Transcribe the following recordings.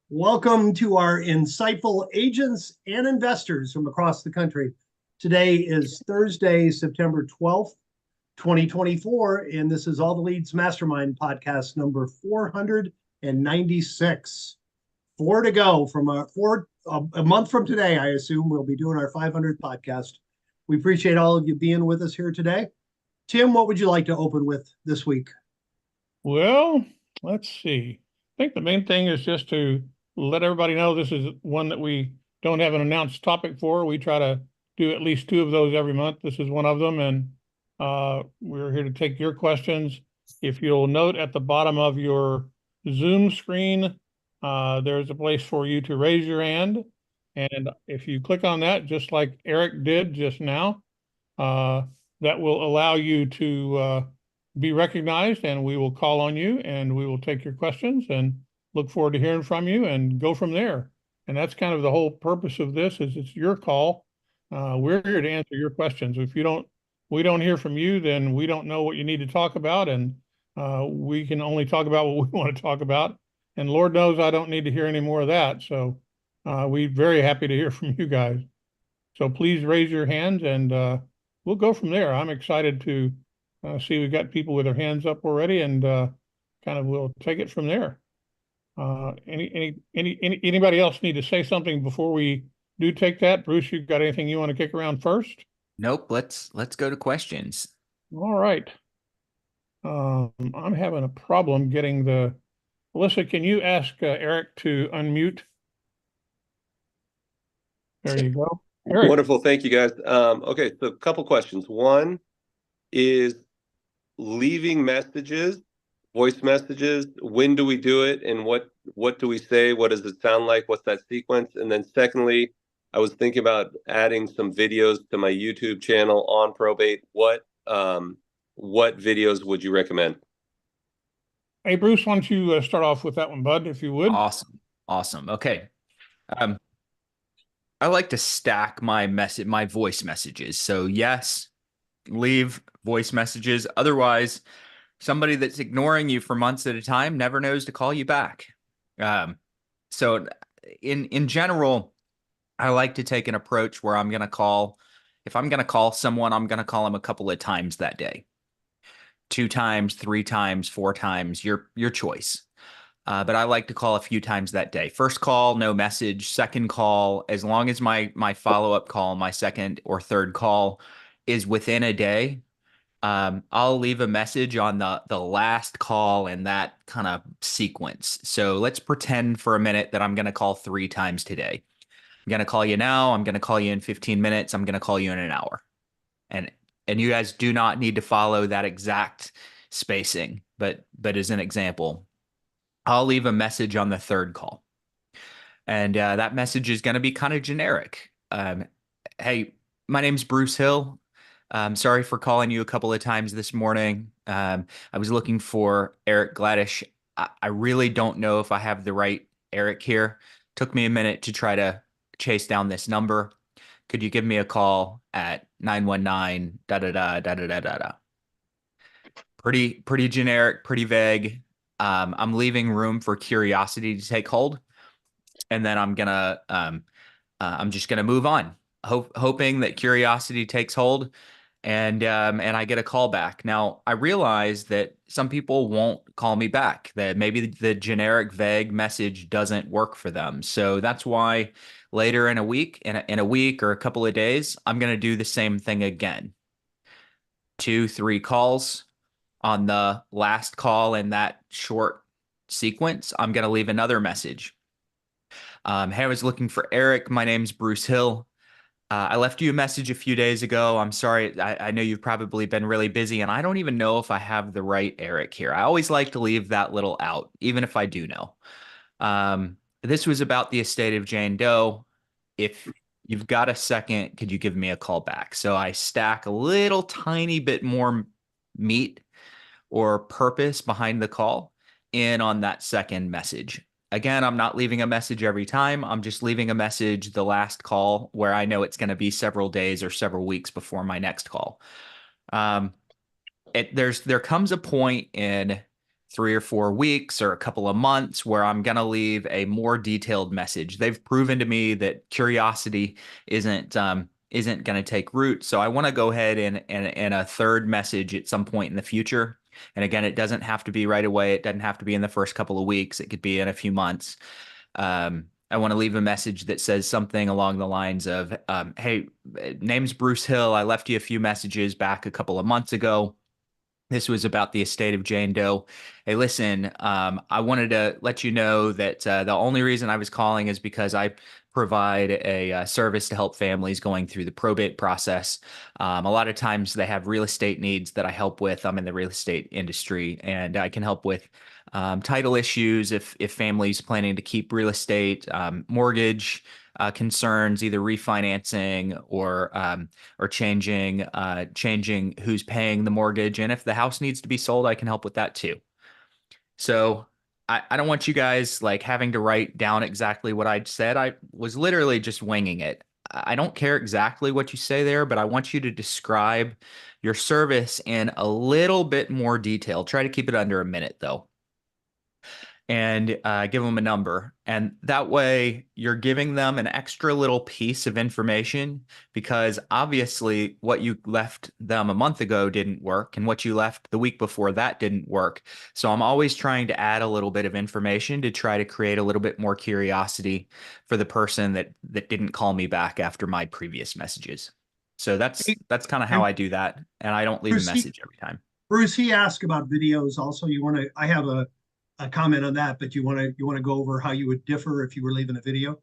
Welcome to our insightful agents and investors from across the country. Today is Thursday, September 12th, 2024, and this is All the Leads Mastermind podcast number 496. Four to go from a month from today. I assume we'll be doing our 500th podcast. We appreciate all of you being with us here today. Tim, what would you like to open with this week? Well, let's see. I think the main thing is just to let everybody know this is one that we don't have an announced topic for. We try to do at least two of those every month. This is one of them, and we're here to take your questions. If you'll note at the bottom of your Zoom screen, there's a place for you to raise your hand. And if you click on that, just like Eric did just now, that will allow you to be recognized, and we will call on you and we will take your questions and look forward to hearing from you and go from there. And that's kind of the whole purpose of this is it's your call. We're here to answer your questions. If we don't hear from you, then we don't know what you need to talk about. And we can only talk about what we want to talk about. And Lord knows I don't need to hear any more of that. So we're very happy to hear from you guys. So please raise your hands and we'll go from there. I'm excited to see we've got people with their hands up already, and kind of we'll take it from there. Anybody else need to say something before we do take that? Bruce, you got anything you want to kick around first? Nope. Let's go to questions. All right. I'm having a problem getting Alyssa, can you ask Eric to unmute? There you go. Eric. Wonderful. Thank you, guys. Okay, so a couple questions. One is leaving messages, voice messages. When do we do it, and what do we say? What does it sound like? What's that sequence? And then secondly, I was thinking about adding some videos to my YouTube channel on probate. What videos would you recommend? Hey, Bruce, why don't you start off with that one, bud, if you would? Awesome. Okay. I like to stack my voice messages. So yes, leave voice messages. Otherwise, somebody that's ignoring you for months at a time never knows to call you back. So in general, I like to take an approach where if I'm going to call someone, I'm going to call them a couple of times that day. 2 times, 3 times, 4 times, your choice. But I like to call a few times that day. First call, no message. Second call, as long as my follow-up call, my second or third call is within a day, I'll leave a message on the last call in that kind of sequence. So let's pretend for a minute that I'm going to call 3 times today. I'm going to call you now. I'm going to call you in 15 minutes. I'm going to call you in an hour. And you guys do not need to follow that exact spacing, but as an example, I'll leave a message on the third call. And that message is going to be kind of generic. Hey, my name's Bruce Hill. Sorry for calling you a couple of times this morning. I was looking for Eric Gladish. I really don't know if I have the right Eric here. Took me a minute to try to chase down this number. Could you give me a call at 919 da da da da da da da? Pretty generic, pretty vague. I'm leaving room for curiosity to take hold, and then I'm just gonna move on, hoping that curiosity takes hold, and I get a call back. Now I realize that some people won't call me back. That maybe the generic, vague message doesn't work for them. So that's why later in a week, in a week or a couple of days, I'm gonna do the same thing again. 2, 3 calls. On the last call in that short sequence, I'm going to leave another message. Hey, I was looking for Eric. My name's Bruce Hill. I left you a message a few days ago. I'm sorry. I know you've probably been really busy, and I don't even know if I have the right Eric here. I always like to leave that little out, even if I do know. This was about the estate of Jane Doe. If you've got a second, could you give me a call back? So I stack a little tiny bit more meat or purpose behind the call in on that second message. Again, I'm not leaving a message every time. I'm just leaving a message the last call where I know it's going to be several days or several weeks before my next call. There comes a point in 3 or 4 weeks or a couple of months where I'm going to leave a more detailed message. They've proven to me that curiosity isn't going to take root. So I want to go ahead and a third message at some point in the future. And again, it doesn't have to be right away. It doesn't have to be in the first couple of weeks. It could be in a few months. I want to leave a message that says something along the lines of, hey, name's Bruce Hill. I left you a few messages back a couple of months ago. This was about the estate of Jane Doe. Hey, listen, I wanted to let you know that the only reason I was calling is because I provide a service to help families going through the probate process. A lot of times they have real estate needs that I help with. I'm in the real estate industry, and I can help with title issues if families planning to keep real estate, mortgage concerns, either refinancing or changing who's paying the mortgage. And if the house needs to be sold, I can help with that too. So I don't want you guys like having to write down exactly what I said. I was literally just winging it. I don't care exactly what you say there, but I want you to describe your service in a little bit more detail. Try to keep it under a minute though. And give them a number. And that way you're giving them an extra little piece of information, because obviously what you left them a month ago didn't work, and what you left the week before that didn't work. So I'm always trying to add a little bit of information to try to create a little bit more curiosity for the person that didn't call me back after my previous messages. So that's kind of how I do that. And I don't leave a message every time. Bruce, he asked about videos also. I have a comment on that, but you want to go over how you would differ if you were leaving a video?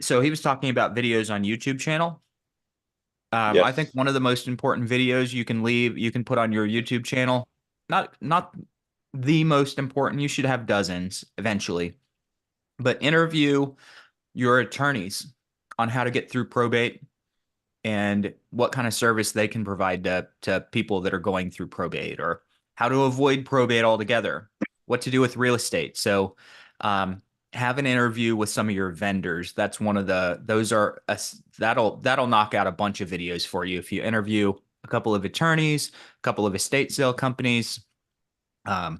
So he was talking about videos on YouTube channel. Yes. I think one of the most important videos you can put on your YouTube channel, not the most important, you should have dozens eventually, but interview your attorneys on how to get through probate and what kind of service they can provide to people that are going through probate, or how to avoid probate altogether, what to do with real estate. So have an interview with some of your vendors. That's one of that'll knock out a bunch of videos for you. If you interview a couple of attorneys, a couple of estate sale companies, a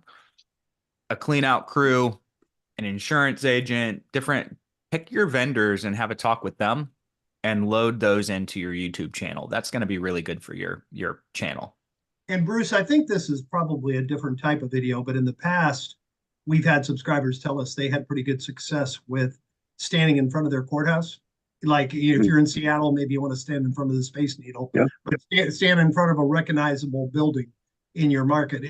clean out crew, an insurance agent, pick your vendors and have a talk with them and load those into your YouTube channel. That's going to be really good for your channel. And Bruce, I think this is probably a different type of video, but in the past, we've had subscribers tell us they had pretty good success with standing in front of their courthouse. Like if you're in Seattle, maybe you want to stand in front of the Space Needle, but stand in front of a recognizable building in your market.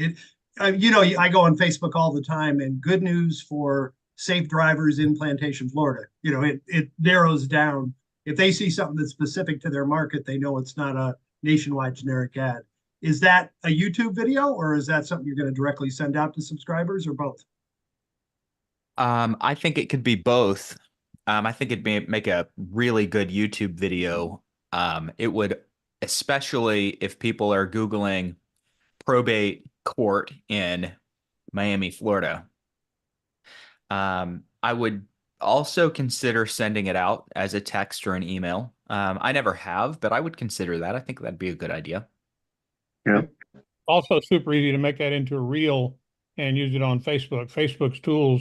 I go on Facebook all the time, and good news for safe drivers in Plantation, Florida. It narrows down. If they see something that's specific to their market, they know it's not a nationwide generic ad. Is that a YouTube video, or is that something you're going to directly send out to subscribers, or both? I think it could be both. I think it'd make a really good YouTube video. It would, especially if people are Googling probate court in Miami, Florida. I would also consider sending it out as a text or an email. I never have, but I would consider that. I think that'd be a good idea. Yeah. Also super easy to make that into a reel and use it on Facebook. Facebook's tools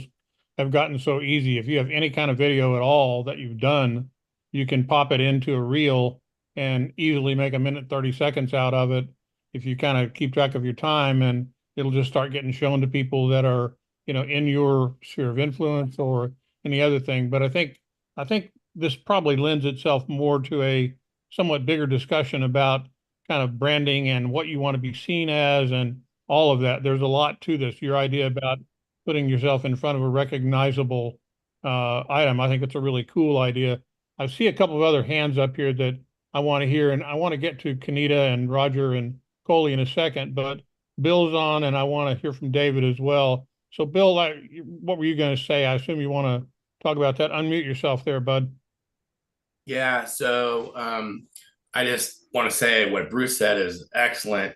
have gotten so easy. If you have any kind of video at all that you've done, you can pop it into a reel and easily make 1:30 seconds out of it if you kind of keep track of your time, and it'll just start getting shown to people that are, in your sphere of influence or any other thing. But I think this probably lends itself more to a somewhat bigger discussion about kind of branding and what you want to be seen as and all of that. There's a lot to this. Your idea about putting yourself in front of a recognizable item, I think it's a really cool idea. I see a couple of other hands up here that I want to hear, and I want to get to Kenita and Roger and Coley in a second, but Bill's on, and I want to hear from David as well. So Bill, what were you going to say? I assume you want to talk about that. Unmute yourself there, bud. Yeah, so I just want to say what Bruce said is excellent.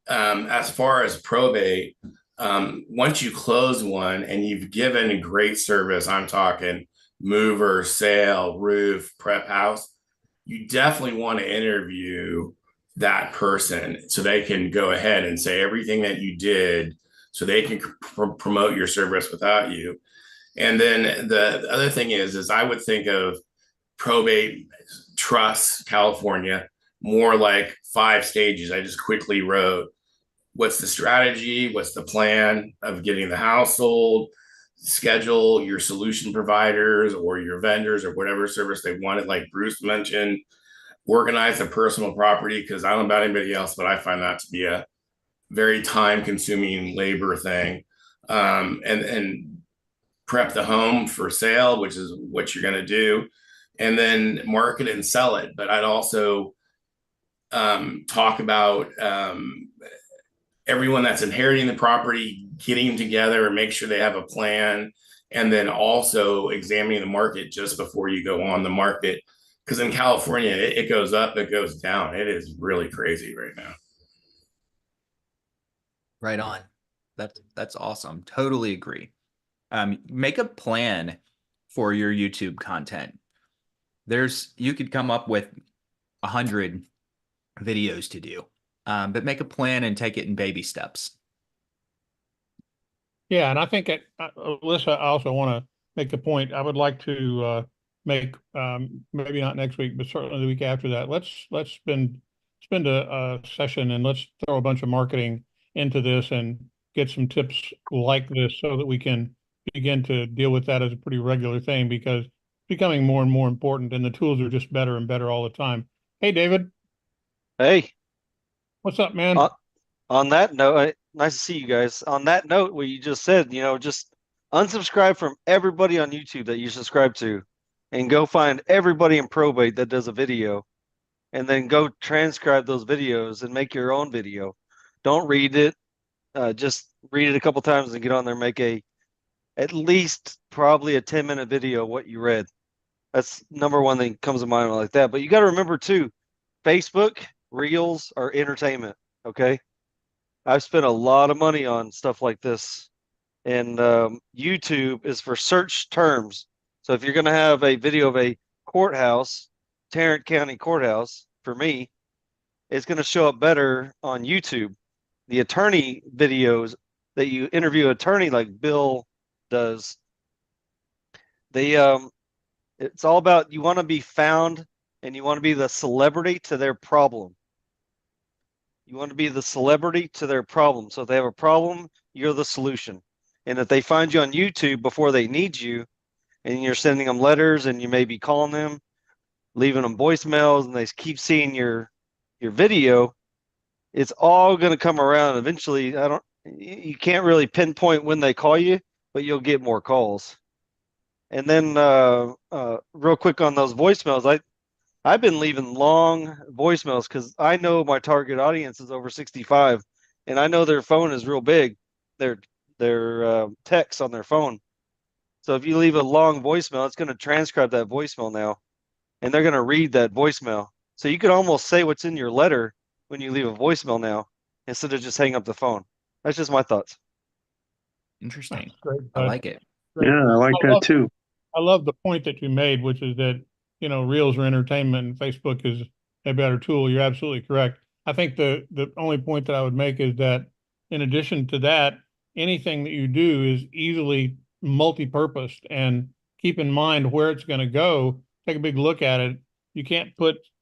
As far as probate, once you close one and you've given great service, I'm talking mover, sale, roof, prep house, you definitely want to interview that person so they can go ahead and say everything that you did so they can promote your service without you. And then the other thing is I would think of probate trust California more like 5 stages. I just quickly wrote what's the strategy, what's the plan of getting the house sold, schedule your solution providers or your vendors or whatever service they wanted, like Bruce mentioned, organize the personal property, because I don't know about anybody else, but I find that to be a very time consuming labor thing. And prep the home for sale, which is what you're going to do, and then market and sell it. But I'd also talk about everyone that's inheriting the property, getting them together and make sure they have a plan, and then also examining the market just before you go on the market. Because in California, it goes up, it goes down. It is really crazy right now. Right on. That's awesome. Totally agree. Make a plan for your YouTube content. You could come up with 100 videos to do, but make a plan and take it in baby steps. Yeah, and I think Alyssa, I also want to make the point. I would like to make maybe not next week, but certainly the week after that. Let's spend a session and let's throw a bunch of marketing into this and get some tips like this so that we can begin to deal with that as a pretty regular thing, because it's becoming more and more important and the tools are just better and better all the time. Hey, David. Hey. What's up, man? On that note, nice to see you guys. On that note, what you just said, just unsubscribe from everybody on YouTube that you subscribe to and go find everybody in probate that does a video and then go transcribe those videos and make your own video. Don't read it. Just read it a couple times and get on there and make at least probably a 10-minute video of what you read. That's number one thing comes to mind like that. But you got to remember too, Facebook Reels are entertainment. Okay. I've spent a lot of money on stuff like this, and YouTube is for search terms. So if you're going to have a video of a courthouse, Tarrant County Courthouse, for me, it's going to show up better on YouTube. The attorney videos that you interview an attorney like Bill does, it's all about, you want to be found and you want to be the celebrity to their problem. You want to be the celebrity to their problem. So if they have a problem, you're the solution. And if they find you on YouTube before they need you, and you're sending them letters and you may be calling them, leaving them voicemails, and they keep seeing your video, it's all going to come around. Eventually, you can't really pinpoint when they call you, but you'll get more calls. And then real quick on those voicemails, I've been leaving long voicemails because I know my target audience is over 65, and I know their phone is real big, their text on their phone. So if you leave a long voicemail, it's going to transcribe that voicemail now, and they're going to read that voicemail. So you could almost say what's in your letter when you leave a voicemail now, instead of just hang up the phone. That's just my thoughts. Interesting. Great, I like it. Yeah, I like that too. I love the point that you made, which is that, Reels are entertainment and Facebook is a better tool. You're absolutely correct. I think the only point that I would make is that in addition to that, anything that you do is easily multi-purposed, and keep in mind where it's going to go. Take a big look at it.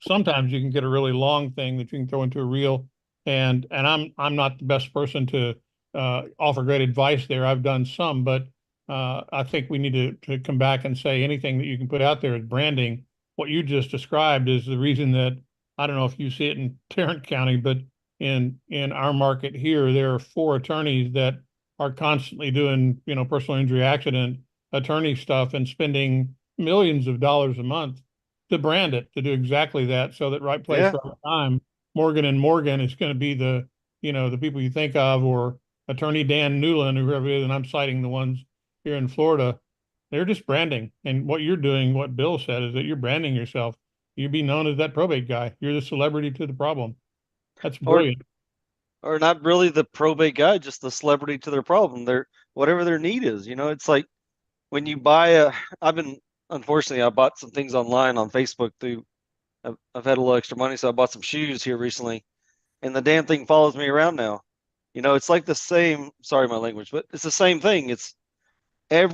Sometimes you can get a really long thing that you can throw into a reel, and I'm not the best person to offer great advice there. I've done some, but I think we need to come back and say anything that you can put out there is branding. What you just described is the reason that, I don't know if you see it in Tarrant County, but in our market here, there are 4 attorneys that are constantly doing, personal injury accident attorney stuff and spending millions of dollars a month to brand it, to do exactly that, so that right place, right time, Morgan and Morgan is going to be the people you think of, or attorney Dan Newland, or whoever it is, and I'm citing the ones here in Florida. They're just branding. And what you're doing, what Bill said, is that you're branding yourself. You're being known as that probate guy. You're the celebrity to the problem. That's brilliant. Or not really the probate guy, just the celebrity to their problem. Whatever their need is. It's like when you buy unfortunately, I bought some things online on Facebook through I've had a little extra money, so I bought some shoes here recently, and the damn thing follows me around now. You know, it's like the same. Sorry, my language, but it's the same thing. It's I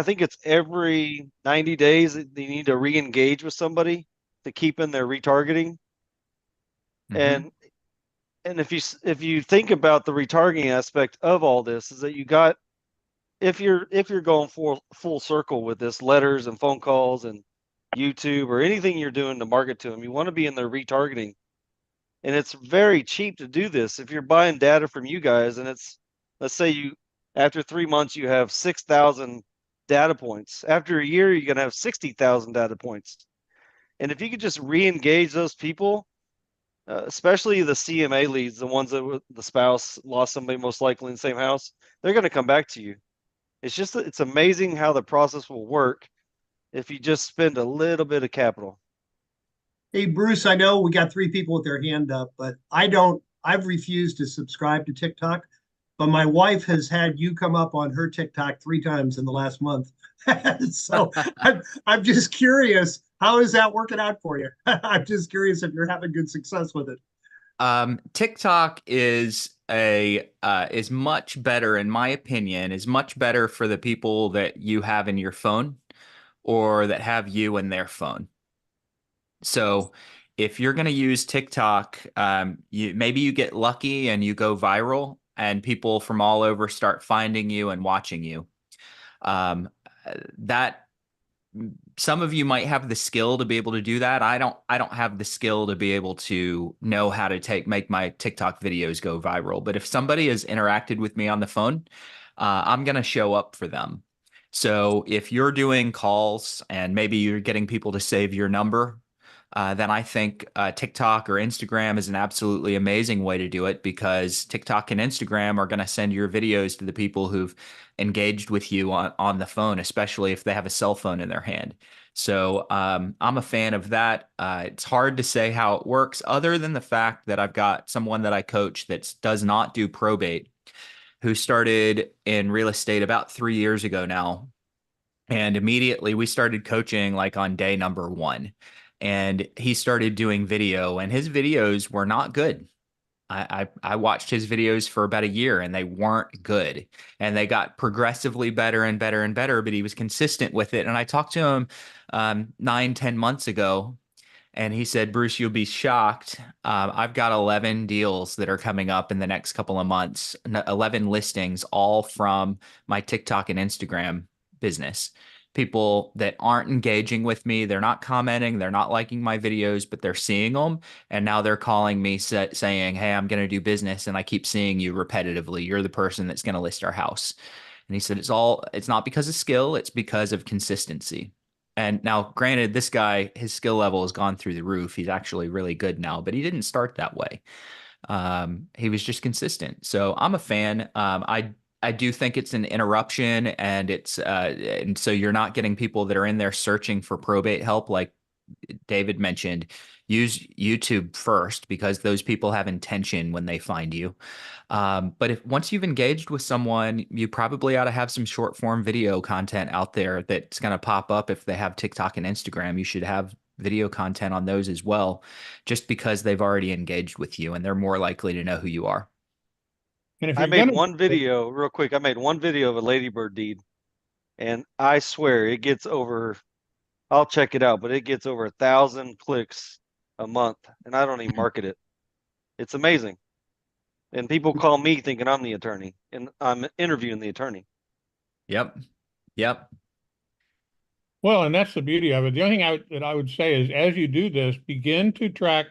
think it's every 90 days that you need to re-engage with somebody to keep in their retargeting. Mhm. And if you think about the retargeting aspect of all this, is that you got, if you're going full circle with this, letters and phone calls and YouTube or anything you're doing to market to them, you want to be in their retargeting. And it's very cheap to do this. If you're buying data from you guys, and it's, let's say after 3 months you have 6,000 data points. After a year, you're gonna have 60,000 data points. And if you could just re-engage those people, especially the CMA leads, the ones that the spouse lost somebody most likely in the same house, they're going to come back to you. It's amazing how the process will work if you just spend a little bit of capital. Hey, Bruce, I know we got 3 people with their hand up, but I've refused to subscribe to TikTok, but my wife has had you come up on her TikTok 3 times in the last month. So I'm just curious, how is that working out for you? I'm just curious if you're having good success with it. TikTok is much better, in my opinion, is much better for the people that you have in your phone or that have you in their phone. So if you're going to use TikTok, maybe you get lucky and you go viral and people from all over start finding you and watching you. That some of you might have the skill to be able to do that. I don't have the skill to be able to know how to make my TikTok videos go viral. But if somebody has interacted with me on the phone, I'm going to show up for them. So if you're doing calls and maybe you're getting people to save your number, then I think TikTok or Instagram is an absolutely amazing way to do it, because TikTok and Instagram are going to send your videos to the people who've engaged with you on the phone, especially if they have a cell phone in their hand. So I'm a fan of that. It's hard to say how it works, other than the fact that I've got someone that I coach that does not do probate, who started in real estate about 3 years ago now. And immediately we started coaching like on day number 1. And he started doing video, and his videos were not good. I watched his videos for about a year and they weren't good, and they got progressively better and better and better, but he was consistent with it. And I talked to him 9-10 months ago, and he said, Bruce, you'll be shocked. I've got 11 deals that are coming up in the next couple of months, 11 listings, all from my TikTok and Instagram business. People that aren't engaging with me, they're not commenting, they're not liking my videos, but they're seeing them. And now they're calling me saying, hey, I'm going to do business, and I keep seeing you repetitively. You're the person that's going to list our house. And he said, it's not because of skill, it's because of consistency. And now, granted, this guy, his skill level has gone through the roof. He's actually really good now, but he didn't start that way. He was just consistent. So I'm a fan. I do think it's an interruption, and and so you're not getting people that are in there searching for probate help, like David mentioned. Use YouTube first, because those people have intention when they find you. But once you've engaged with someone, you probably ought to have some short form video content out there that's going to pop up. If they have TikTok and Instagram, you should have video content on those as well, just because they've already engaged with you and they're more likely to know who you are. And if I you're made gonna, one video real quick. I made one video of a ladybird deed, and I swear it gets over, I'll check it out, but it gets over 1,000 clicks a month, and I don't even market it. It's amazing. And people call me thinking I'm the attorney, and I'm interviewing the attorney. Yep. Yep. well, and that's the beauty of it. The only thing that I would say is, as you do this, begin to track,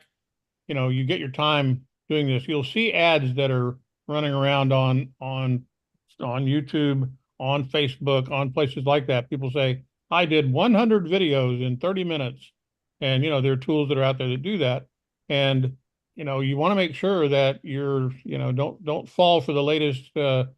you get your time doing this. You'll see ads that are running around on YouTube, on Facebook, on places like that. People say, I did 100 videos in 30 minutes. And, there are tools that are out there that do that. And, you want to make sure that you're, don't fall for the latest scam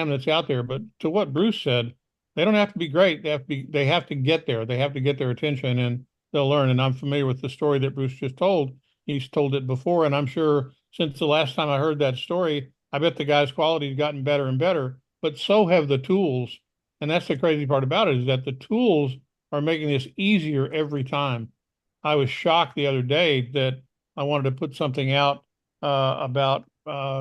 that's out there. But to what Bruce said, they don't have to be great. They have to get there. They have to get their attention, and they'll learn. And I'm familiar with the story that Bruce just told. He's told it before, and I'm sure since the last time I heard that story, I bet the guy's quality has gotten better and better, but so have the tools. And that's the crazy part about it, is that the tools are making this easier every time. I was shocked the other day that I wanted to put something out about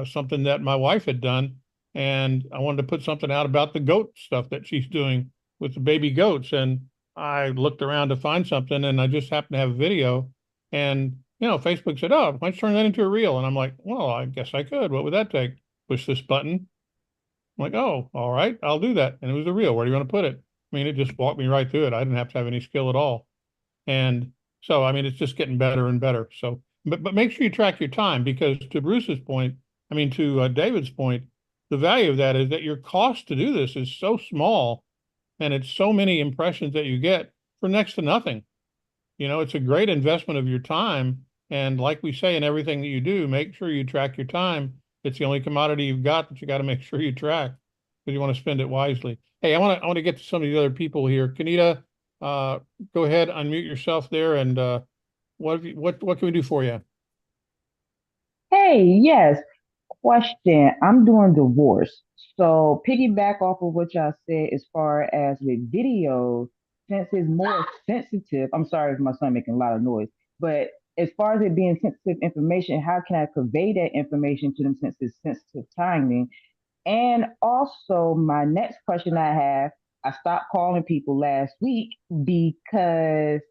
something that my wife had done. And I wanted to put something out about the goat stuff that she's doing with the baby goats. And I looked around to find something, and I just happened to have a video. And, Facebook said, oh, why don't you turn that into a reel? And I'm like, well, I guess I could. What would that take? Push this button. I'm like, oh, all right, I'll do that. And it was a reel. Where do you want to put it? I mean, it just walked me right through it. I didn't have to have any skill at all. And so, I mean, it's just getting better and better. So, but make sure you track your time, because to Bruce's point, to David's point, the value of that is that your cost to do this is so small, and it's so many impressions that you get for next to nothing. It's a great investment of your time. And like we say in everything that you do, make sure you track your time. It's the only commodity you've got that you got to make sure you track, because you want to spend it wisely. Hey, I want to get to some of the other people here. Kanita, go ahead, unmute yourself there, and what can we do for you? Hey, yes. Question. I'm doing divorce. So piggyback off of what y'all said as far as with videos, since it's more sensitive, I'm sorry if my son making a lot of noise, but as far as it being sensitive information, how can I convey that information to them since it's sensitive timing? And also my next question I have, I stopped calling people last week because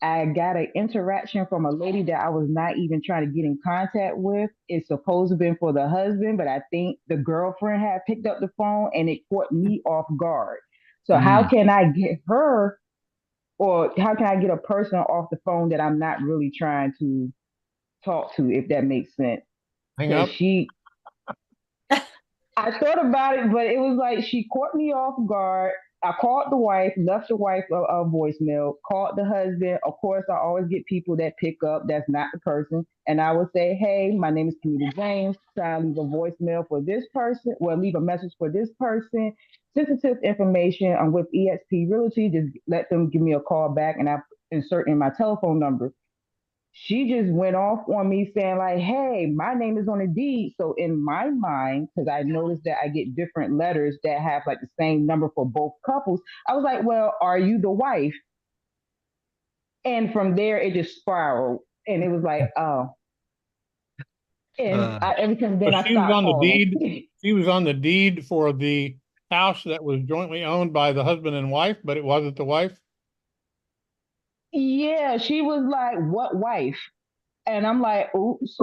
I got an interaction from a lady that I was not even trying to get in contact with. It's supposed to have been for the husband, but I think the girlfriend had picked up the phone and it caught me off guard. So how can I get her, or how can I get a person off the phone that I'm not really trying to talk to, if that makes sense? Hang up. I thought about it, but it was like she caught me off guard. I called the wife, left the wife a voicemail, called the husband. Of course, I always get people that pick up that's not the person. And I would say, hey, my name is Kenita James. Try to leave a voicemail for this person. Well, leave a message for this person. Sensitive information. I'm with EXP Realty. Just let them give me a call back, and I insert in my telephone number. She just went off on me saying like, hey, my name is on the deed. So in my mind, because I noticed that I get different letters that have like the same number for both couples, I was like, well, are you the wife? And from there, it just spiraled. And it was like, oh. And ever since then, I she was stopped on the calling. deed. She was on the deed for the house that was jointly owned by the husband and wife, but it wasn't the wife. Yeah, she was like, what wife? And I'm like, oops.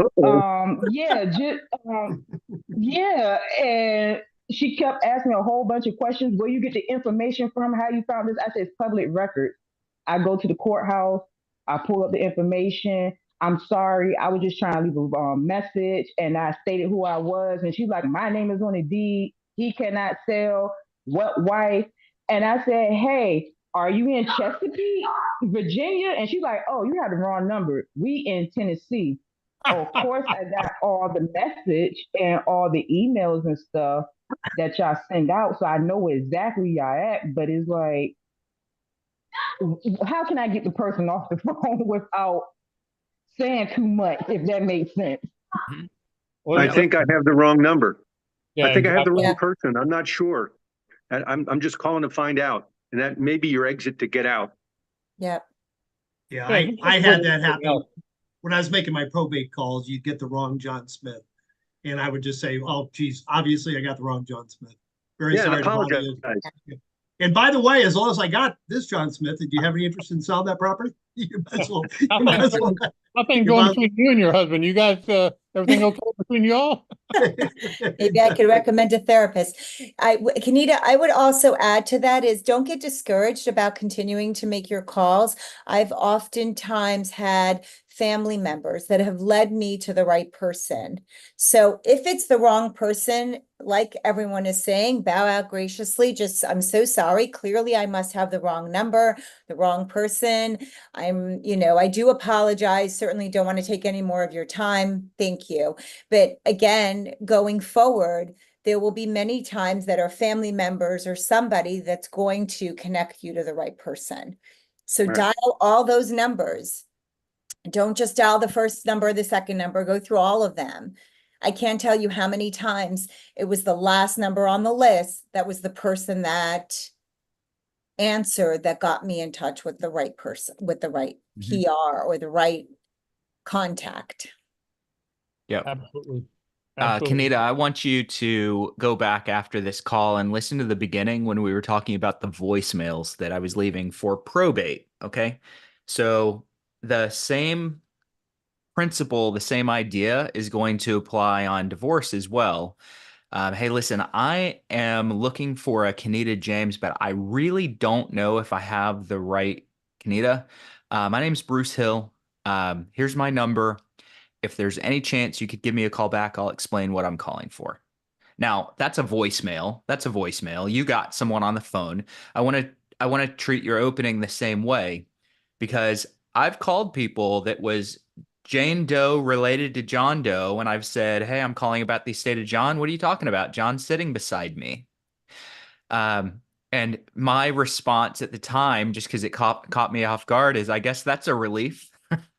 Yeah. And she kept asking a whole bunch of questions. Where you get the information from? How you found this? I said, it's public record. I go to the courthouse. I pull up the information. I'm sorry. I was just trying to leave a message, and I stated who I was. And she's like, my name is on the deed. He cannot sell. What wife? And I said, hey, are you in Chesapeake, Virginia? And she's like, oh, you have the wrong number. We in Tennessee. Of course, I got all the message and all the emails and stuff that y'all send out, so I know exactly y'all at. But it's like, how can I get the person off the phone without saying too much, if that makes sense? Well, I think I have the wrong number. yeah, I think I have the exactly. wrong person. I'm not sure. I'm just calling to find out. And that may be your exit to get out. Yeah, Yeah, I had that happen when I was making my probate calls. You'd get the wrong John Smith, and I would just say, "Oh, geez, obviously I got the wrong John Smith. Very Yeah, and sorry to bother apologize. you." And by the way, as long as I got this John Smith, did you have any interest in selling that property? You might as well. Nothing going between you and your husband. You guys, everything okay between you all? Maybe I could recommend a therapist. Kenita, I would also add to that is don't get discouraged about continuing to make your calls. I've oftentimes had family members that have led me to the right person. So if it's the wrong person, like everyone is saying, bow out graciously. Just, I'm so sorry. Clearly, I must have the wrong number, the wrong person. I do apologize. Certainly don't want to take any more of your time. Thank you. But again, going forward, there will be many times that our family members or somebody that's going to connect you to the right person. So Right. dial all those numbers. Don't just dial the first number or the second number, go through all of them. I can't tell you how many times it was the last number on the list that was the person that answer that got me in touch with the right person, with the right Mhm. PR or the right contact. Yep. Absolutely. Absolutely. Kanita, I want you to go back after this call and listen to the beginning when we were talking about the voicemails that I was leaving for probate. Okay. So the same principle, the same idea is going to apply on divorce as well. Hey, listen, I am looking for a Kanita James, but I really don't know if I have the right Kanita. My name's Bruce Hill. Here's my number. If there's any chance you could give me a call back, I'll explain what I'm calling for. Now, that's a voicemail. That's a voicemail. You got someone on the phone. I want to treat your opening the same way because I've called people that was Jane Doe related to John Doe, and I've said, "Hey, I'm calling about the estate of John. What are you talking about? John's sitting beside me." And my response at the time, just because it caught me off guard, is I guess that's a relief.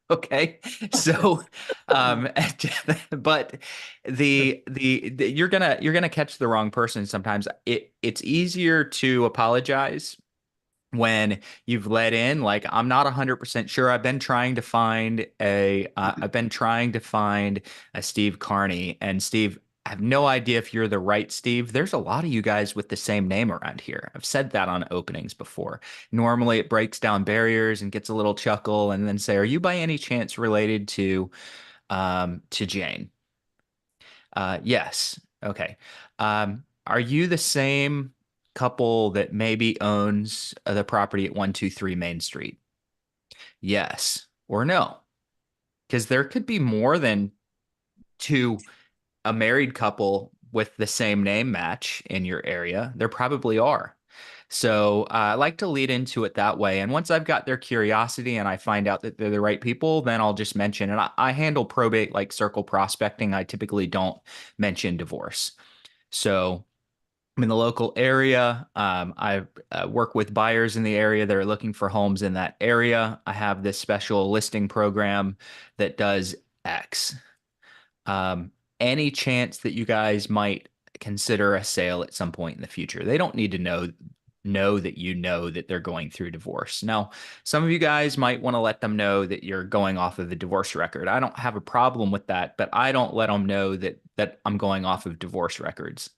Okay. So, but you're gonna catch the wrong person sometimes. It's easier to apologize when you've let in, like, I'm not 100% sure. I've been trying to find a Steve Carney, and Steve, I have no idea if you're the right Steve. There's a lot of you guys with the same name around here. I've said that on openings before. Normally it breaks down barriers and gets a little chuckle and then say, are you by any chance related to Jane? Yes. Okay. Are you the same couple that maybe owns the property at 123 Main Street? Yes or no? Because there could be more than a married couple with the same name match in your area. There probably are. So I like to lead into it that way. And once I've got their curiosity and I find out that they're the right people, then I'll just mention. And I handle probate like circle prospecting. I typically don't mention divorce. So I'm in the local area. I work with buyers in the area that are looking for homes in that area. I have this special listing program that does X. Any chance that you guys might consider a sale at some point in the future? They don't need to know that you know that they're going through divorce. Now, some of you guys might want to let them know that you're going off of the divorce record. I don't have a problem with that, but I don't let them know that I'm going off of divorce records.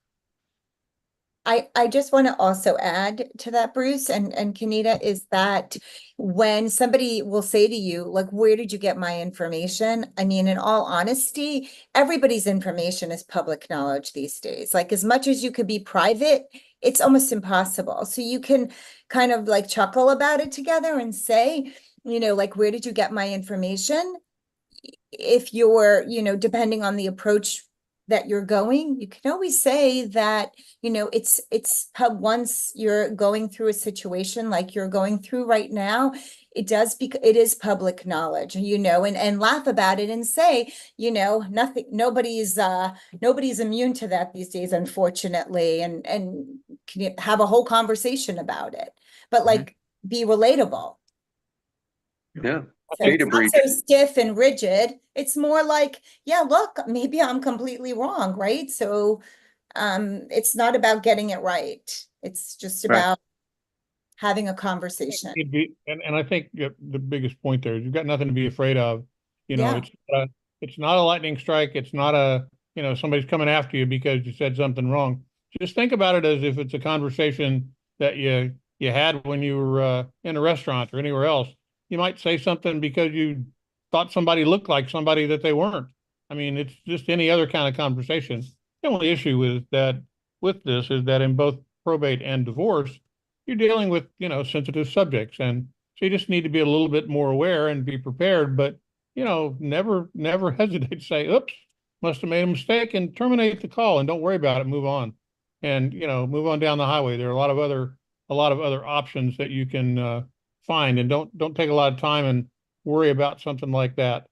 I just want to also add to that, Bruce and Kanita, is that when somebody will say to you, like, where did you get my information? I mean, in all honesty, everybody's information is public knowledge these days. Like, as much as you could be private, it's almost impossible. So you can kind of like chuckle about it together and say, like, where did you get my information? If you're, depending on the approach that you're going, you can always say that, it's once you're going through a situation like you're going through right now, it is public knowledge, and laugh about it and say, nobody's immune to that these days, unfortunately, and can you have a whole conversation about it, but like be relatable. Yeah. So it's not so stiff and rigid. It's more like, yeah, look, maybe I'm completely wrong, right? So it's not about getting it right. It's just about having a conversation. And I think the biggest point there is you've got nothing to be afraid of. Yeah. It's not a lightning strike. It's not somebody's coming after you because you said something wrong. Just think about it as if it's a conversation that you had when you were in a restaurant or anywhere else. You might say something because you thought somebody looked like somebody that they weren't. I mean, it's just any other kind of conversation. The only issue is that with this is that in both probate and divorce, you're dealing with, sensitive subjects. And so you just need to be a little bit more aware and be prepared, but, never hesitate to say, oops, must have made a mistake, and terminate the call and don't worry about it. Move on and, move on down the highway. There are a lot of other options that you can find, and don't take a lot of time and worry about something like that.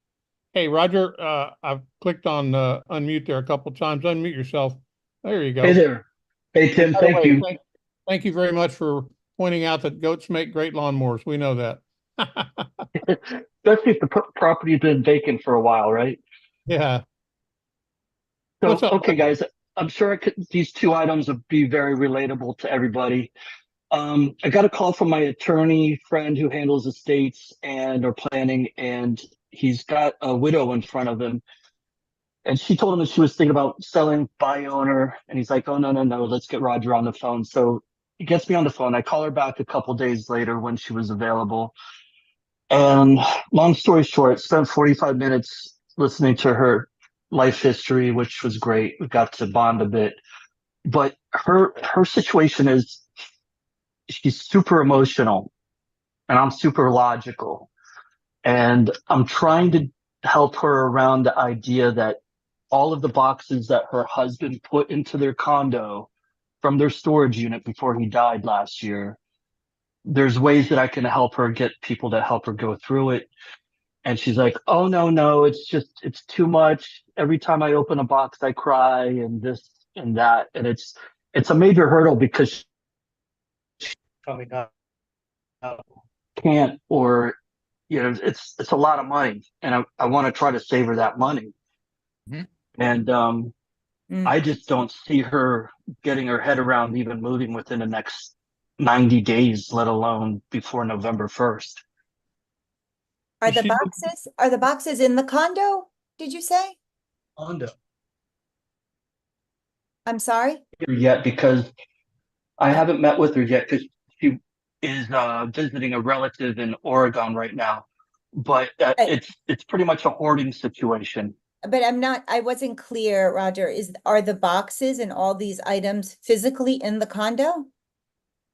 Hey, Roger, I've clicked on unmute there a couple of times. Unmute yourself. There you go. Hey there. Hey, Tim, thank you. Thank you very much for pointing out that goats make great lawnmowers. We know that. Especially if the property's been vacant for a while, right? Yeah. So, What's up, okay, guys, I'm sure these two items will be very relatable to everybody. I got a call from my attorney friend who handles estates and or planning, and he's got a widow in front of him. And she told him that she was thinking about selling by owner. And he's like, oh, no, no, no, let's get Roger on the phone. So he gets me on the phone. I call her back a couple days later when she was available. And long story short, spent 45 minutes listening to her life history, which was great. We got to bond a bit. But her situation is she's super emotional and I'm super logical. And I'm trying to help her around the idea that all of the boxes that her husband put into their condo from their storage unit before he died last year, there's ways that I can help her get people to help her go through it. And she's like, oh, no, it's too much. Every time I open a box, I cry and this and that. And it's a major hurdle because she probably not can't, or, it's a lot of money. And I want to try to save her that money. Mhm. And I just don't see her getting her head around even moving within the next 90 days, let alone before November 1st. Are Is the she- boxes in the condo? Did you say? Condo I'm sorry? yet because I haven't met with her yet because she is visiting a relative in Oregon right now. But it's pretty much a hoarding situation. But I wasn't clear, Roger. Are the boxes and all these items physically in the condo?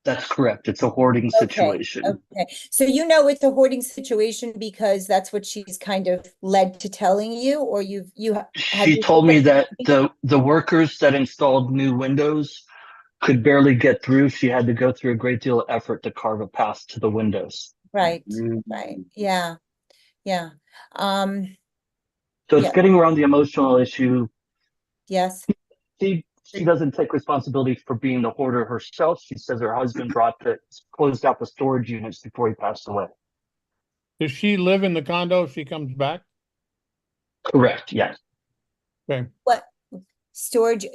That's correct. It's a hoarding situation. Okay. So it's a hoarding situation because that's what she's kind of led to telling you, or She told me that the workers that installed new windows could barely get through. She had to go through a great deal of effort to carve a path to the windows. Right, Mm-hmm. right. Yeah. Yeah. So it's Yeah. getting around the emotional issue. Yes. She doesn't take responsibility for being the hoarder herself. She says her husband closed out the storage units before he passed away. Does she live in the condo if she comes back? Correct. Yes. Okay. What storage?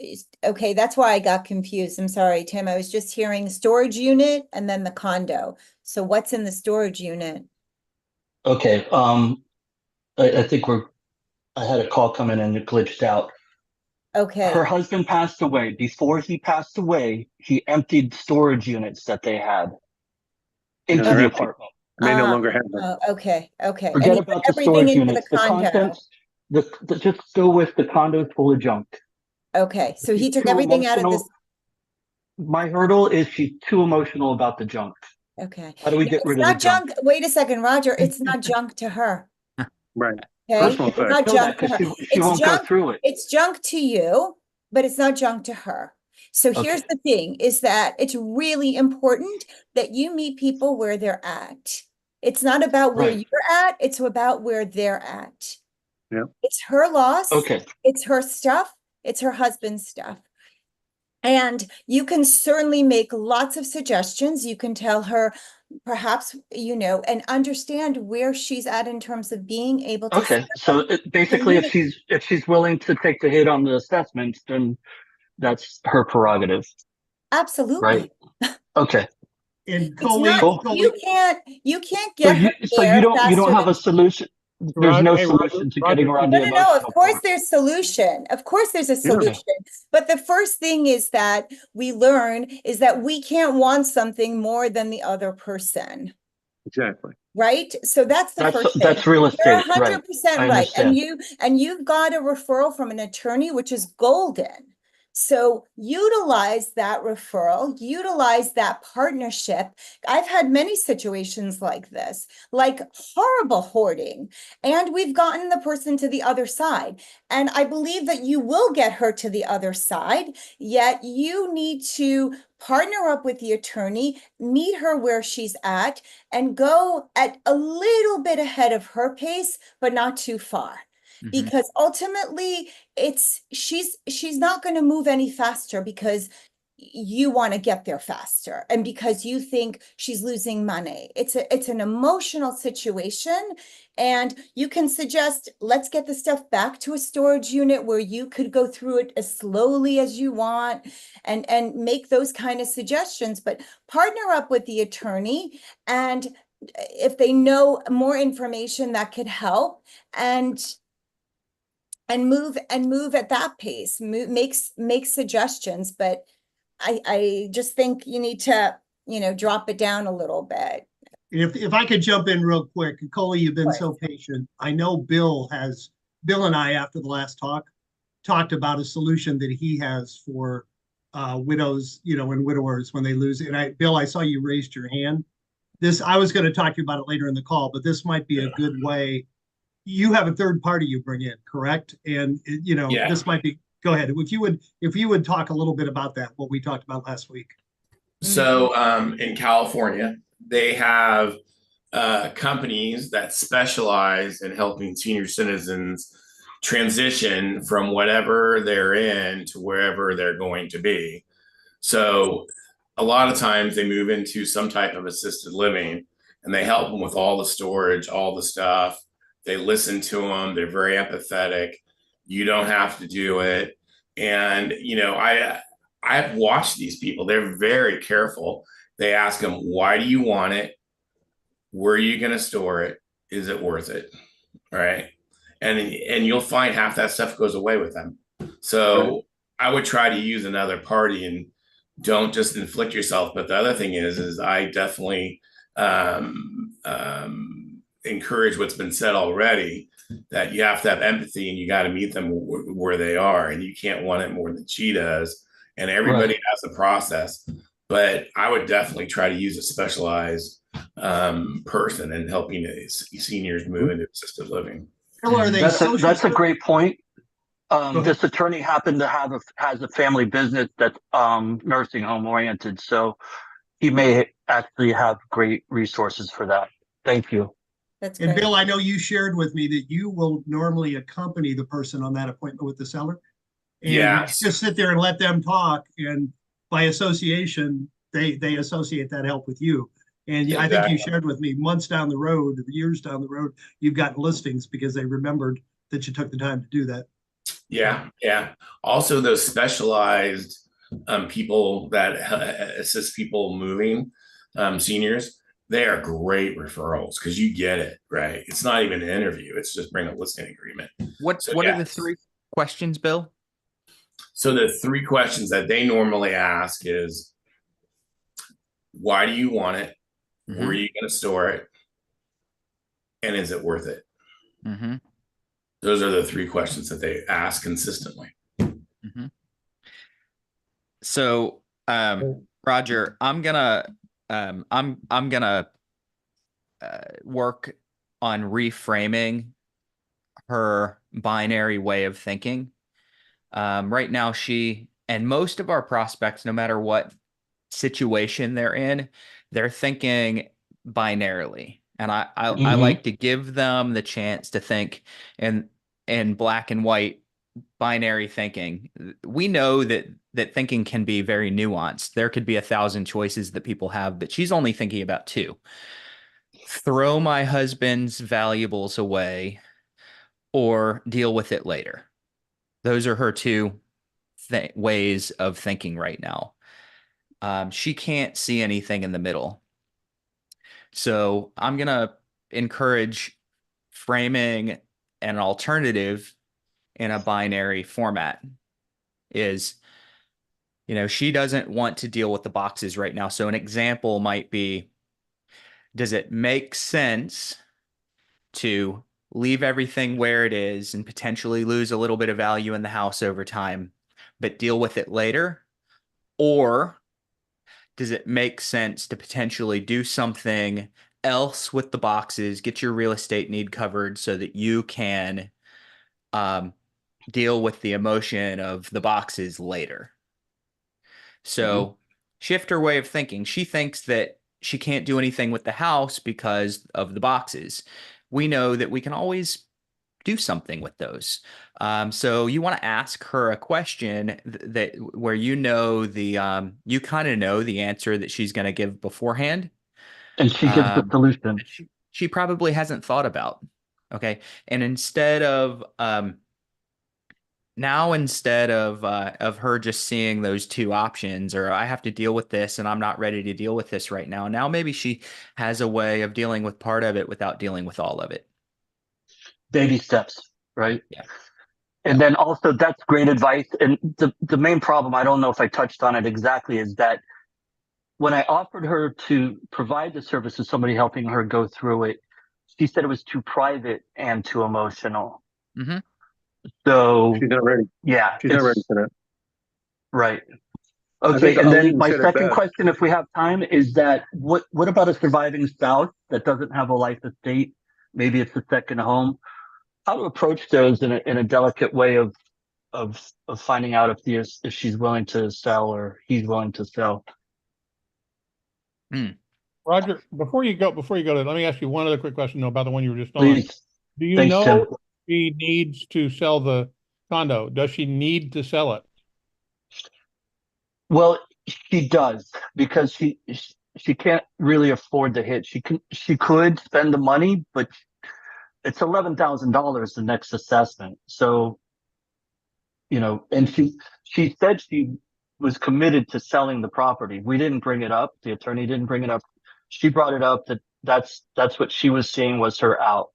Okay, that's why I got confused. I'm sorry, Tim. I was just hearing storage unit and then the condo. So what's in the storage unit? Okay. I think I had a call come in and it glitched out. Okay. Her husband passed away. Before he passed away, he emptied storage units that they had into they're the empty. apartment. May no longer have them. Okay. And Forget he put about the everything storage into units. the The condo. contents, just go with the condo full of junk. Okay, so he She's took too everything out of this. My hurdle is she's too emotional about the junk. Okay. How do we get It's rid of the not junk? Wait a second, Roger. It's not junk to her. Right. Okay, Personal it's effect. not I know junk that to her. because she It's won't go junk. through it. It's junk to you, but it's not junk to her. So here's Okay. the thing is that it's really important that you meet people where they're at. It's not about where Right. you're at, it's about where they're at. Yeah. It's her loss. Okay. It's her stuff. It's her husband's stuff. And you can certainly make lots of suggestions. You can tell her perhaps, and understand where she's at in terms of being able to. Okay. So basically, if she's willing to take the hit on the assessments, then that's her prerogative. Absolutely. Right. Okay. And It's not, you can't get her So there you don't faster have than a solution. There's no Hey, solution to getting Roger, around No, the no, no, of emotional course part. there's solution. Of course there's a solution. But the first thing is that we learn is that we can't want something more than the other person. Exactly. Right? So that's the first thing. That's real estate. You're Right. 100% I right. And understand. you've got a referral from an attorney, which is golden. So utilize that referral, utilize that partnership. I've had many situations like this, like horrible hoarding, and we've gotten the person to the other side. And I believe that you will get her to the other side, yet you need to partner up with the attorney, meet her where she's at, and go at a little bit ahead of her pace, but not too far. Because ultimately she's not going to move any faster because you want to get there faster and because you think she's losing money. It's an emotional situation, and you can suggest, let's get the stuff back to a storage unit where you could go through it as slowly as you want, and make those kind of suggestions, but partner up with the attorney, and if they know more information that could help, and move at that pace, make suggestions. But I just think you need to, drop it down a little bit. If I could jump in real quick, Coley, you've been so patient. I know Bill and I, after the last talk, talked about a solution that he has for widows, and widowers when they lose. And Bill, I saw you raised your hand. I was going to talk to you about it later in the call, but this might be a good way. You have a third party you bring in, correct? And this might be. Go ahead. If you would talk a little bit about that, what we talked about last week. So in California, they have companies that specialize in helping senior citizens transition from whatever they're in to wherever they're going to be. So a lot of times they move into some type of assisted living, and they help them with all the storage, all the stuff. They listen to them. They're very empathetic. You don't have to do it. And, I've watched these people. They're very careful. They ask them, why do you want it? Where are you going to store it? Is it worth it? Right. And you'll find half that stuff goes away with them. So I would try to use another party and don't just inflict yourself. But the other thing is I definitely encourage what's been said already, that you have to have empathy and you got to meet them where they are, and you can't want it more than she does. And everybody has a process, but I would definitely try to use a specialized person in helping seniors move into assisted living. That's a great point. This attorney happened to has a family business that's nursing home oriented, so he may actually have great resources for that. Thank you. That's and great. Bill, I know you shared with me that you will normally accompany the person on that appointment with the seller. And just sit there and let them talk. And by association, they associate that help with you. And I think you shared with me months down the road, years down the road, you've gotten listings because they remembered that you took the time to do that. Yeah. Also, those specialized people that assist people moving, seniors, they are great referrals because you get it, right? It's not even an interview. It's just bring a listing agreement. What are the 3 questions, Bill? So the 3 questions that they normally ask is, why do you want it? Mm-hmm. Where are you going to store it? And is it worth it? Mm-hmm. Those are the 3 questions that they ask consistently. Mm-hmm. So, Roger, I'm gonna work on reframing her binary way of thinking. Right now, she and most of our prospects, no matter what situation they're in, they're thinking binarily. And I like to give them the chance to think in black and white binary thinking. We know that thinking can be very nuanced. There could be 1,000 choices that people have, but she's only thinking about 2. Throw my husband's valuables away or deal with it later. Those are her 2 ways of thinking right now. She can't see anything in the middle. So I'm going to encourage framing an alternative in a binary format. Is, she doesn't want to deal with the boxes right now. So an example might be, does it make sense to leave everything where it is and potentially lose a little bit of value in the house over time, but deal with it later? Or does it make sense to potentially do something else with the boxes, get your real estate need covered so that you can deal with the emotion of the boxes later? So shift her way of thinking. She thinks that she can't do anything with the house because of the boxes. We know that we can always do something with those. So you want to ask her a question that where you know you kind of know the answer that she's going to give beforehand. And she gives the solution. That she probably hasn't thought about. Okay. And instead of of her just seeing those two options, or I have to deal with this and I'm not ready to deal with this right now. Now maybe she has a way of dealing with part of it without dealing with all of it. Baby steps, right? Yeah. And then also that's great advice. And the main problem, I don't know if I touched on it exactly, is that when I offered her to provide the service to somebody helping her go through it, she said it was too private and too emotional. Mm-hmm. So She's not ready. yeah, She's not ready for that. right. I Okay, think and then Eileen my said it second best. question, if we have time, is that what about a surviving spouse that doesn't have a life estate? Maybe it's a second home. How to approach those in a delicate way of finding out if she's willing to sell or he's willing to sell. Roger, before you go, let me ask you one other quick question though, about the one you were just on. Please. Do you Thanks, Tim. know she needs to sell the condo? Does she need to sell it? Well, she does, because she can't really afford the hit. She could spend the money, but it's $11,000 the next assessment. So, and she said she was committed to selling the property. We didn't bring it up. The attorney didn't bring it up. She brought it up that's what she was seeing was her out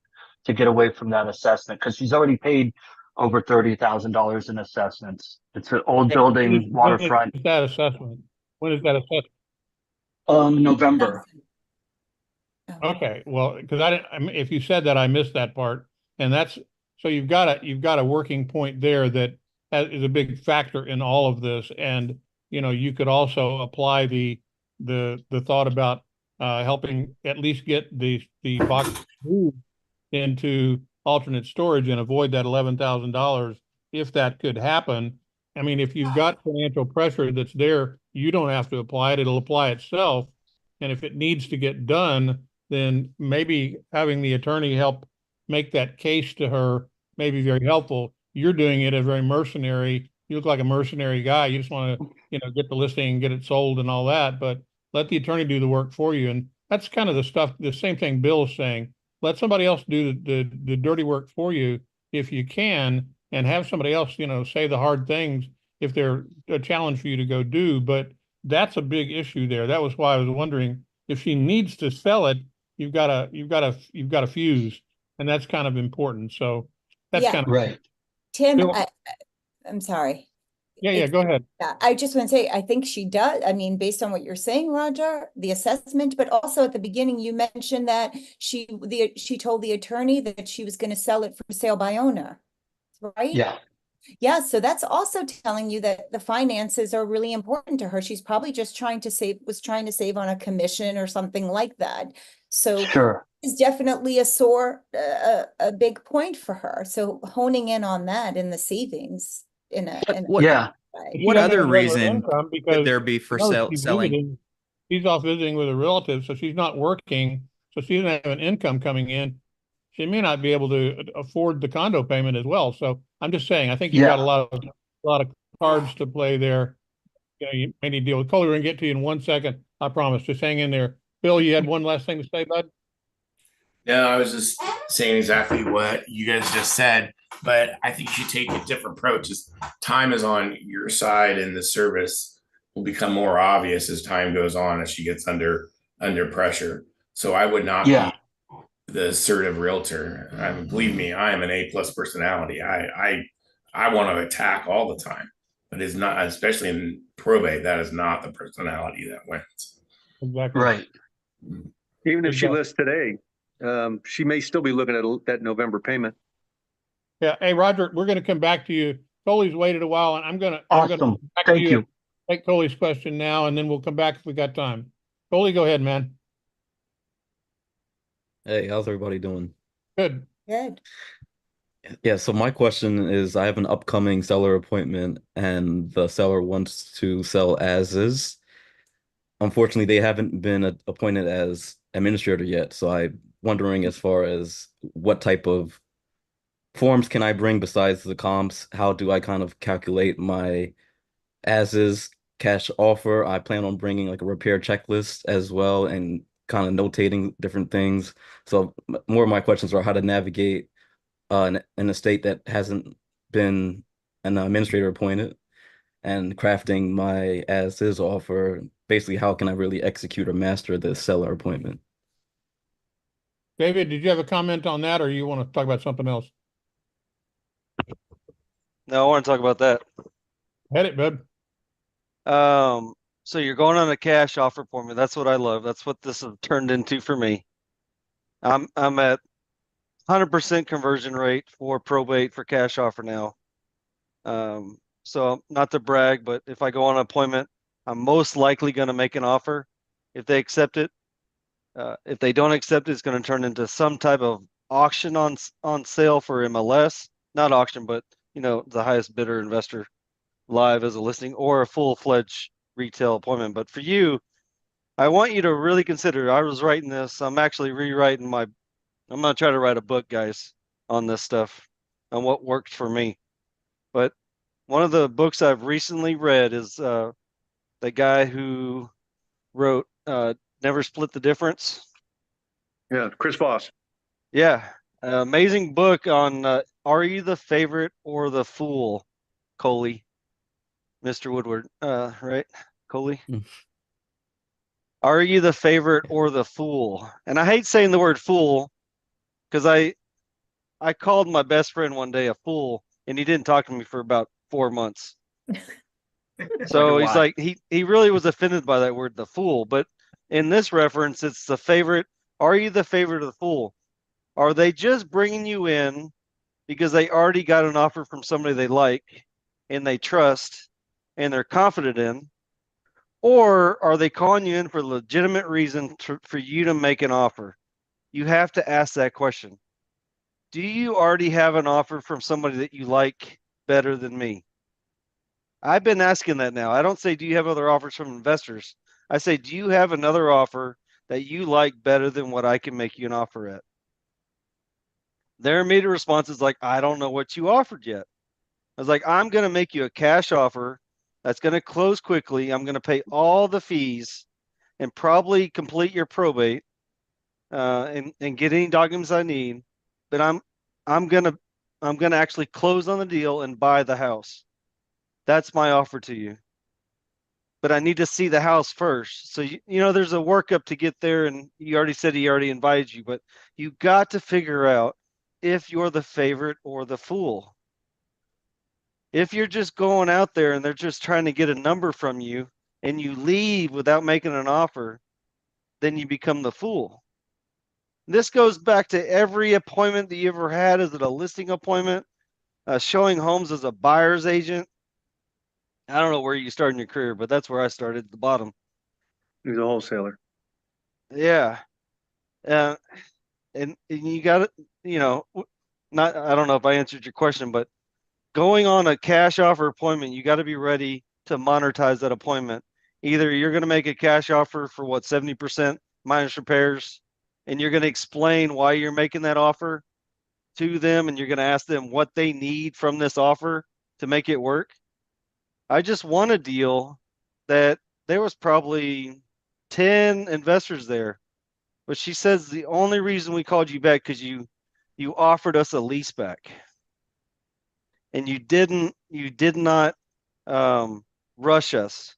to get away from that assessment, because she's already paid over $30,000 in assessments. It's an old building, waterfront. When is that assessment? When is that assessment? November. Okay, well, because if you said that, I missed that part, and so you've got a working point there that is a big factor in all of this, and you could also apply the thought about helping at least get the box moved into alternate storage and avoid that $11,000 if that could happen. I mean, if you've got financial pressure that's there, you don't have to apply it; it'll apply itself. And if it needs to get done, then maybe having the attorney help make that case to her may be very helpful. You're doing it as very mercenary. You look like a mercenary guy. You just want to, get the listing and get it sold and all that, but let the attorney do the work for you. And that's kind of the same thing Bill's saying. Let somebody else do the dirty work for you if you can, and have somebody else, say the hard things if they're a challenge for you to go do. But that's a big issue there. That was why I was wondering if she needs to sell it, you've got a fuse, and that's kind of important. So that's Yeah. kind of Right. Tim, Bill- I'm sorry. Yeah, go ahead. Yeah, I just want to say, I think she does. I mean, based on what you're saying, Roger, the assessment, but also at the beginning, you mentioned that she told the attorney that she was going to sell it for sale by owner, right? Yeah. Yeah, so that's also telling you that the finances are really important to her. She's probably just trying to save on a commission or something like that. So Sure. it's definitely a big point for her. So honing in on that in the savings Yeah. What other reason because could there be for selling? She's off visiting with a relative, so she's not working, so she doesn't have an income coming in. She may not be able to afford the condo payment as well. So I'm just saying, I think you've got a lot of cards to play there. You may need to deal with Coley. We're gonna get to you in 1 second. I promise. Just hang in there. Bill, you had one last thing to say, bud? No, I was just saying exactly what you guys just said, but I think you should take a different approach. Time is on your side, and the service will become more obvious as time goes on, as she gets under pressure. So I would not be the assertive realtor. Believe me, I am an A+ personality. I want to attack all the time, but it's not, especially in probate, that is not the personality that wins. Exactly. Right. Even if she lists today, she may still be looking at that November payment. Yeah. Hey, Roger, we're going to come back to you. Coley's waited a while, and I'm going to Awesome. Thank you. Take Coley's question now, and then we'll come back if we got time. Coley, go ahead, man. Hey, how's everybody doing? Good. Good. Yeah, so my question is, I have an upcoming seller appointment and the seller wants to sell as is. Unfortunately, they haven't been appointed as administrator yet, so I'm wondering as far as what type of forms can I bring besides the comps? How do I kind of calculate my as is cash offer? I plan on bringing like a repair checklist as well and kind of notating different things. So more of my questions are how to navigate an estate that hasn't been an administrator appointed and crafting my as is offer. Basically, how can I really execute or master the seller appointment? David, did you have a comment on that, or you want to talk about something else? No, I want to talk about that. Head it, bud. So you're going on a cash offer appointment. That's what I love. That's what this has turned into for me. I'm at 100% conversion rate for probate for cash offer now. So not to brag, but if I go on an appointment, I'm most likely going to make an offer if they accept it. If they don't accept it, it's going to turn into some type of auction on sale for MLS. Not auction, but the highest bidder investor live as a listing or a full-fledged retail appointment. But for you, I want you to really consider. I was writing this. I'm actually rewriting I'm going to try to write a book, guys, on this stuff, on what worked for me. But one of the books I've recently read is the guy who wrote Never Split the Difference. Yeah, Chris Voss. Yeah, amazing book on Are You the Favorite or the Fool, Coley, Mr. Woodward, right, Coley? Are you the favorite or the fool? And I hate saying the word fool because I called my best friend one day a fool, and he didn't talk to me for about 4 months. So he's like, he really was offended by that word, the fool. But in this reference, it's the favorite. Are you the favorite or the fool? Are they just bringing you in because they already got an offer from somebody they like and they trust and they're confident in? Or are they calling you in for a legitimate reason for you to make an offer? You have to ask that question. Do you already have an offer from somebody that you like better than me? I've been asking that now. I don't say, do you have other offers from investors? I say, do you have another offer that you like better than what I can make you an offer at? Their immediate response is like, I don't know what you offered yet. I was like, I'm going to make you a cash offer that's going to close quickly. I'm going to pay all the fees and probably complete your probate and get any documents I need. But I'm going to actually close on the deal and buy the house. That's my offer to you. But I need to see the house first. So, there's a workup to get there. And you already said he already invited you, but you got to figure out if you're the favorite or the fool. If you're just going out there and they're just trying to get a number from you and you leave without making an offer, then you become the fool. This goes back to every appointment that you ever had. Is it a listing appointment? Showing homes as a buyer's agent? I don't know where you started in your career, but that's where I started at the bottom. He's a wholesaler. Yeah. And you got to, I don't know if I answered your question, but going on a cash offer appointment, you got to be ready to monetize that appointment. Either you're going to make a cash offer for 70% minus repairs, and you're going to explain why you're making that offer to them, and you're going to ask them what they need from this offer to make it work. I just won a deal that there was probably 10 investors there, but she says the only reason we called you back because you offered us a lease back. And you did not rush us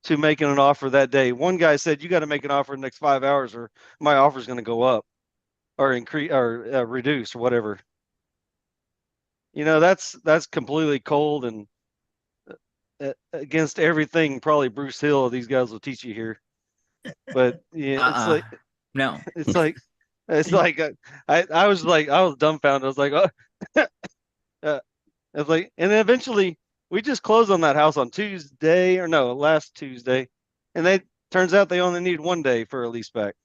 to making an offer that day. One guy said, you got to make an offer in the next 5 hours or my offer is going to go up or increase or reduce or whatever. That's completely cold and against everything probably Bruce Hill, these guys will teach you here. But yeah, it's like, no, it's like I was dumbfounded. I was like, oh. It's like, and then eventually we just closed on that house on last Tuesday, and turns out they only need 1 day for a lease back.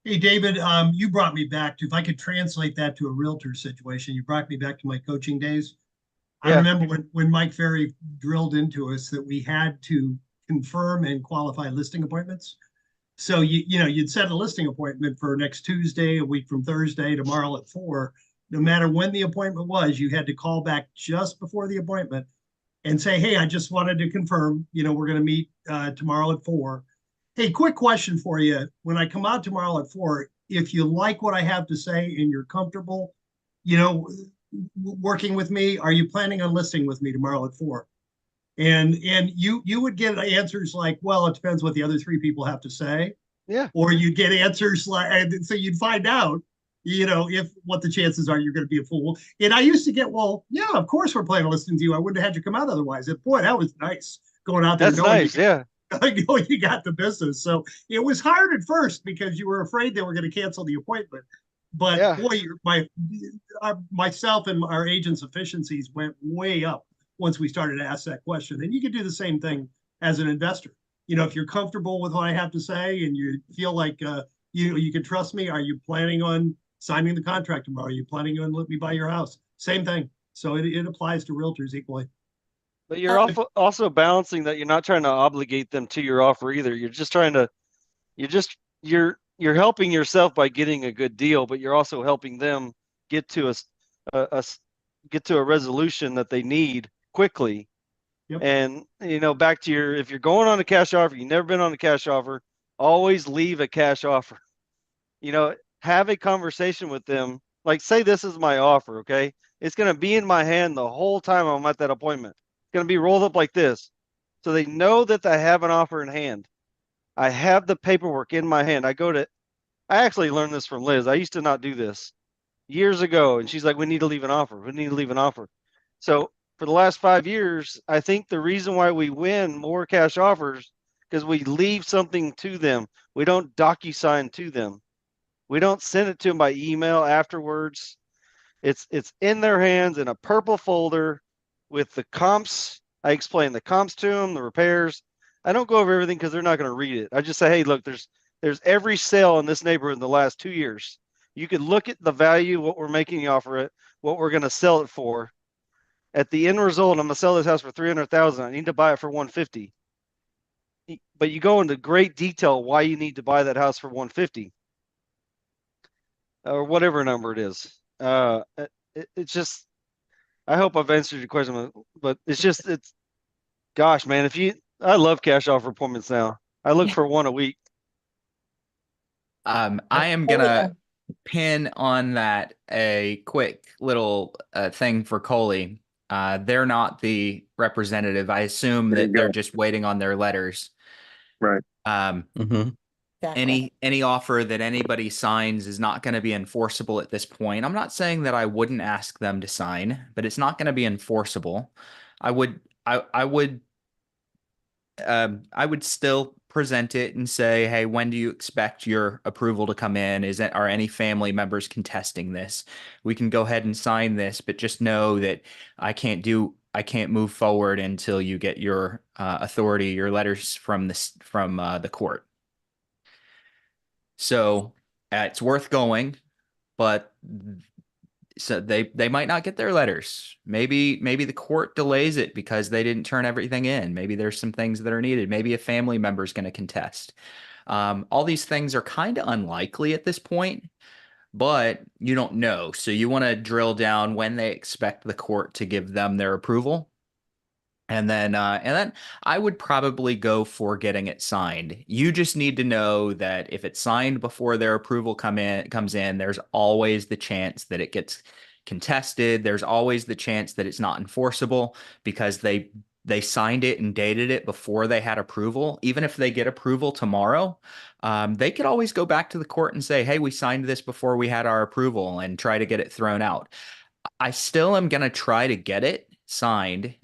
Hey, David, you brought me back to, if I could translate that to a realtor situation, you brought me back to my coaching days. Yeah. I remember when Mike Ferry drilled into us that we had to confirm and qualify listing appointments. So you'd set a listing appointment for next Tuesday, a week from Thursday, tomorrow at 4. no matter when the appointment was, you had to call back just before the appointment and say, hey, I just wanted to confirm, we're going to meet tomorrow at 4. Hey, quick question for you. When I come out tomorrow at 4, if you like what I have to say and you're comfortable, working with me, are you planning on listing with me tomorrow at 4? And you would get answers like, well, it depends what the other 3 people have to say. Yeah. Or you'd get answers like, and so you'd find out, if what the chances are you're going to be a fool. And I used to get, well, yeah, of course we're planning on listening to you. I wouldn't have had you come out otherwise. And boy, that was nice going out there. That's nice. Yeah. Knowing you got the business. So it was hard at first because you were afraid they were going to cancel the appointment. But Yeah. boy, myself and our agents' efficiencies went way up once we started to ask that question. And you can do the same thing as an investor. If you're comfortable with what I have to say and you feel like you can trust me, are you planning on signing the contract tomorrow? Are you planning on let me buy your house? Same thing. So it applies to realtors equally. But you're also balancing that you're not trying to obligate them to your offer either. You're just trying to, you're helping yourself by getting a good deal, but you're also helping them get to a resolution that they need quickly. Yep. And back to if you're going on a cash offer, you've never been on a cash offer, always leave a cash offer. Have a conversation with them. Like, say, this is my offer. Okay. It's going to be in my hand the whole time I'm at that appointment. It's going to be rolled up like this. So they know that I have an offer in hand. I have the paperwork in my hand. I actually learned this from Liz. I used to not do this years ago. And she's like, we need to leave an offer. We need to leave an offer. So for the last 5 years, I think the reason why we win more cash offers because we leave something to them. We don't DocuSign to them. We don't send it to them by email afterwards. It's in their hands in a purple folder with the comps. I explain the comps to them, the repairs. I don't go over everything because they're not going to read it. I just say, hey, look, there's every sale in this neighborhood in the last 2 years. You can look at the value, what we're making the offer at, what we're going to sell it for. At the end result, I'm going to sell this house for $300,000. I need to buy it for $150,000. But you go into great detail why you need to buy that house for $150,000 or whatever number it is. It's just, I hope I've answered your question, but it's gosh, man, I love cash offer appointments now. I look for one a week. I am gonna pin on that a quick little thing for Coley. They're not the representative. I assume that they're just waiting on their letters. Right. Exactly. Any offer that anybody signs is not going to be enforceable at this point. I'm not saying that I wouldn't ask them to sign, but it's not going to be enforceable. I would still present it and say, hey, when do you expect your approval to come in? Are any family members contesting this? We can go ahead and sign this, but just know that I can't move forward until you get your authority, your letters from the court. So it's worth going, but so they might not get their letters. Maybe the court delays it because they didn't turn everything in. Maybe there's some things that are needed. Maybe a family member is going to contest. All these things are kind of unlikely at this point, but you don't know. So you want to drill down when they expect the court to give them their approval. And then I would probably go for getting it signed. You just need to know that if it's signed before their approval comes in, there's always the chance that it gets contested. There's always the chance that it's not enforceable because they signed it and dated it before they had approval. Even if they get approval tomorrow, they could always go back to the court and say, hey, we signed this before we had our approval, and try to get it thrown out. I still am going to try to get it signed,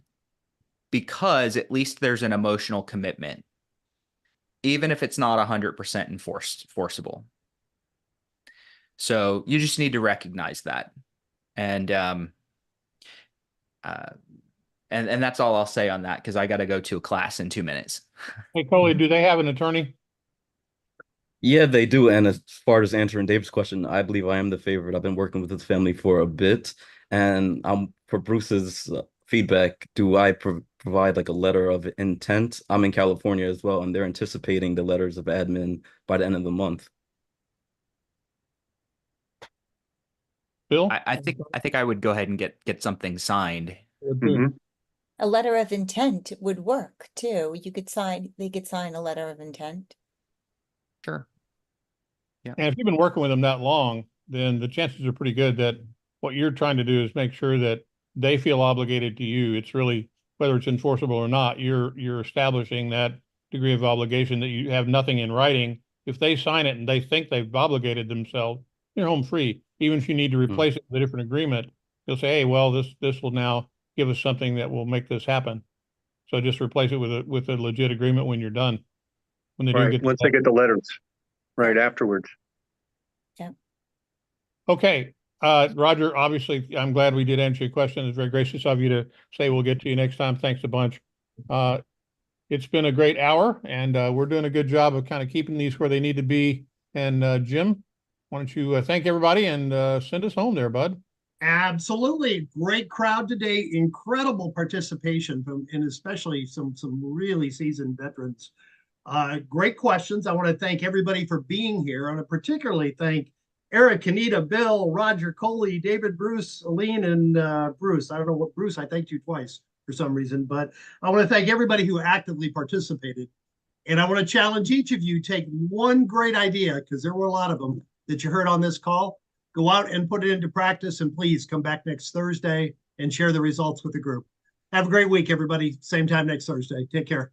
because at least there's an emotional commitment, even if it's not 100% enforceable. So you just need to recognize that. And that's all I'll say on that, because I got to go to a class in 2 minutes. Hey, Coley, do they have an attorney? Yeah, they do. And as far as answering Dave's question, I believe I am the favorite. I've been working with this family for a bit, and for Bruce's feedback, do I provide like a letter of intent? I'm in California as well, and they're anticipating the letters of admin by the end of the month. Bill? I think I would go ahead and get something signed. Mhm. A letter of intent would work too. You could sign, they could sign a letter of intent. Sure. And if you've been working with them that long, then the chances are pretty good that what you're trying to do is make sure that they feel obligated to you. It's really, whether it's enforceable or not, you're establishing that degree of obligation that you have nothing in writing. If they sign it and they think they've obligated themselves, you're home free. Even if you need to replace it with a different agreement, you'll say, hey, well, this will now give us something that will make this happen. So just replace it with a legit agreement when you're done. When they do Right, get once they get the letters, right afterwards. Okay, Roger, obviously, I'm glad we did answer your question. It's very gracious of you to say we'll get to you next time. Thanks a bunch. It's been a great hour, and we're doing a good job of kind of keeping these where they need to be. And Jim, why don't you thank everybody and send us home there, bud? Absolutely. Great crowd today. Incredible participation from, and especially some really seasoned veterans. Great questions. I want to thank everybody for being here. I want to particularly thank Eric, Kanita, Bill, Roger, Coley, David, Bruce, Aline, and Bruce. I don't know what Bruce, I thanked you twice for some reason, but I want to thank everybody who actively participated. And I want to challenge each of you, take one great idea, because there were a lot of them that you heard on this call. Go out and put it into practice, and please come back next Thursday and share the results with the group. Have a great week, everybody. Same time next Thursday. Take care.